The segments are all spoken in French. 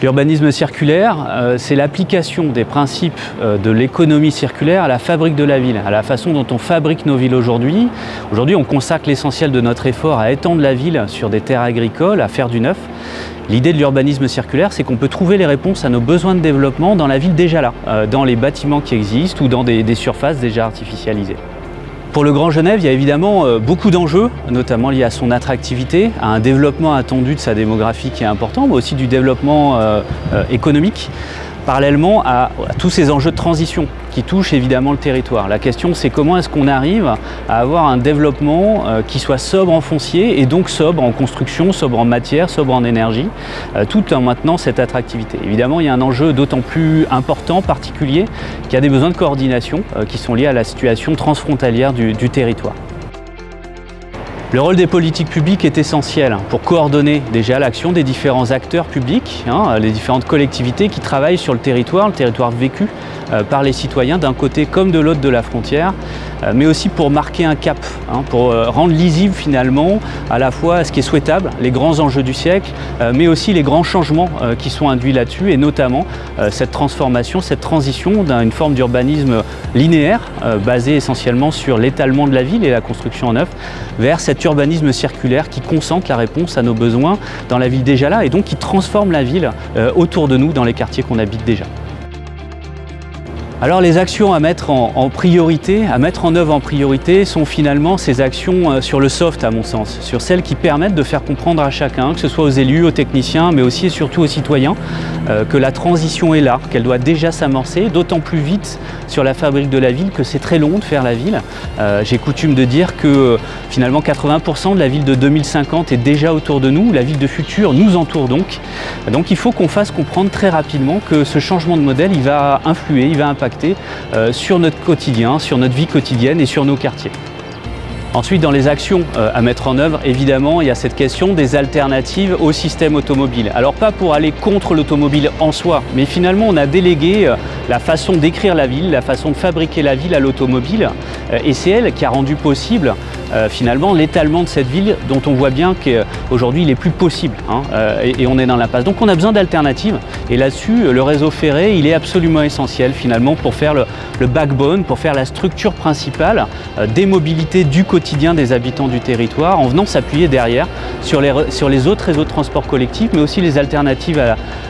L'urbanisme circulaire, c'est l'application des principes de l'économie circulaire à la fabrique de la ville, à la façon dont on fabrique nos villes aujourd'hui. Aujourd'hui, on consacre l'essentiel de notre effort à étendre la ville sur des terres agricoles, à faire du neuf. L'idée de l'urbanisme circulaire, c'est qu'on peut trouver les réponses à nos besoins de développement dans la ville déjà là, dans les bâtiments qui existent ou dans des surfaces déjà artificialisées. Pour le Grand Genève, il y a évidemment beaucoup d'enjeux, notamment liés à son attractivité, à un développement attendu de sa démographie qui est important, mais aussi du développement économique, parallèlement à tous ces enjeux de transition qui touchent évidemment le territoire. La question, c'est comment est-ce qu'on arrive à avoir un développement qui soit sobre en foncier et donc sobre en construction, sobre en matière, sobre en énergie, tout en maintenant cette attractivité. Évidemment, il y a un enjeu d'autant plus important, particulier, qu'il y a des besoins de coordination qui sont liés à la situation transfrontalière du territoire. Le rôle des politiques publiques est essentiel pour coordonner déjà l'action des différents acteurs publics, les différentes collectivités qui travaillent sur le territoire vécu par les citoyens d'un côté comme de l'autre de la frontière, mais aussi pour marquer un cap, pour rendre lisible finalement à la fois ce qui est souhaitable, les grands enjeux du siècle, mais aussi les grands changements qui sont induits là-dessus, et notamment cette transformation, cette transition d'une forme d'urbanisme linéaire, basé essentiellement sur l'étalement de la ville et la construction en neuf, vers cet urbanisme circulaire qui concentre la réponse à nos besoins dans la ville déjà là et donc qui transforme la ville autour de nous dans les quartiers qu'on habite déjà. Alors les actions à mettre en priorité, à mettre en œuvre en priorité sont finalement ces actions sur le soft à mon sens, sur celles qui permettent de faire comprendre à chacun, que ce soit aux élus, aux techniciens, mais aussi et surtout aux citoyens, que la transition est là, qu'elle doit déjà s'amorcer, d'autant plus vite sur la fabrique de la ville que c'est très long de faire la ville. J'ai coutume de dire que finalement 80% de la ville de 2050 est déjà autour de nous, la ville de futur nous entoure donc. Donc il faut qu'on fasse comprendre très rapidement que ce changement de modèle, il va influer, il va impacter sur notre quotidien, sur notre vie quotidienne et sur nos quartiers. Ensuite, dans les actions à mettre en œuvre, évidemment, il y a cette question des alternatives au système automobile. Alors pas pour aller contre l'automobile en soi, mais finalement on a délégué la façon d'écrire la ville, la façon de fabriquer la ville à l'automobile, et c'est elle qui a rendu possible finalement l'étalement de cette ville dont on voit bien qu'aujourd'hui il n'est plus possible, et on est dans l'impasse. Donc on a besoin d'alternatives, et là-dessus le réseau ferré il est absolument essentiel finalement pour faire le backbone, pour faire la structure principale des mobilités du quotidien des habitants du territoire, en venant s'appuyer derrière sur les autres réseaux de transport collectif, mais aussi les alternatives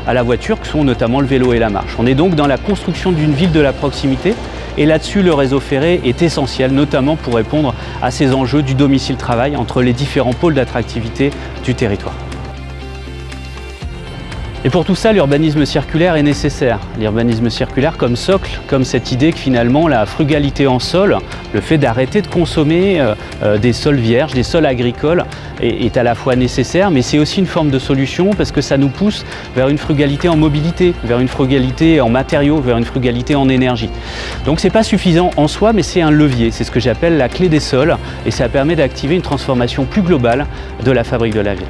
à la voiture, que sont notamment le vélo et la marche. On est donc dans la construction d'une ville de la proximité, et là-dessus le réseau ferré est essentiel, notamment pour répondre à ces enjeux du domicile-travail entre les différents pôles d'attractivité du territoire. Et pour tout ça, l'urbanisme circulaire est nécessaire. L'urbanisme circulaire comme socle, comme cette idée que finalement la frugalité en sol, le fait d'arrêter de consommer des sols vierges, des sols agricoles, est à la fois nécessaire, mais c'est aussi une forme de solution parce que ça nous pousse vers une frugalité en mobilité, vers une frugalité en matériaux, vers une frugalité en énergie. Donc c'est pas suffisant en soi, mais c'est un levier. C'est ce que j'appelle la clé des sols, et ça permet d'activer une transformation plus globale de la fabrique de la ville.